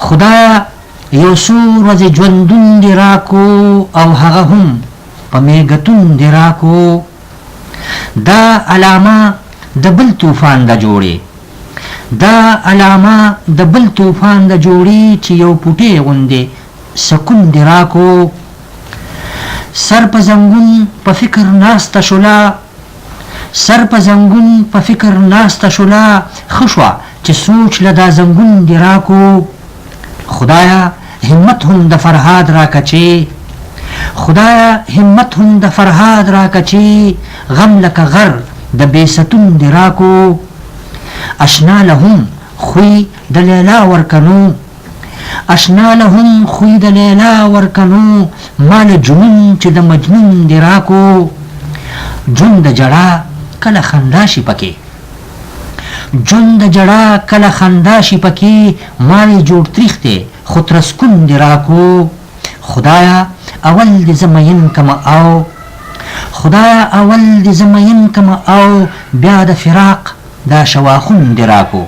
خدایا یو څو ورځې ژوندون دې راکو او هغه هم په میږتون دې راکو دا علامه د بل طوفان د جوړې دا علامه د بل طوفان د جوړې چې یو پوټی غوندې سکون دې راکو سر په زنګون په فکر ناسته شولا سر په زنګون په فکر ناسته شولا ښه شوه چې سوچ له دا زنګون دې راکو خدایا همت هم د فرهاد راکچې خدایا همت هم د فرهاد راکچې غم لکه غر د بیستون دې راکو اشنا لهم خوی د لیلا ورکنو اشنا لهم خوی د لیلا ورکنو مال جنون چې د مجنون دې راکو جون د جړه کله خندا شي پکې جون د جړه کله خندا شي پکې مال جوړ تریخ دی خو ترسکون دې راکو خدایا اول دې زمین کما او خدایا اول دې زمین کما او بیا د فراق دا شواخون دې راکو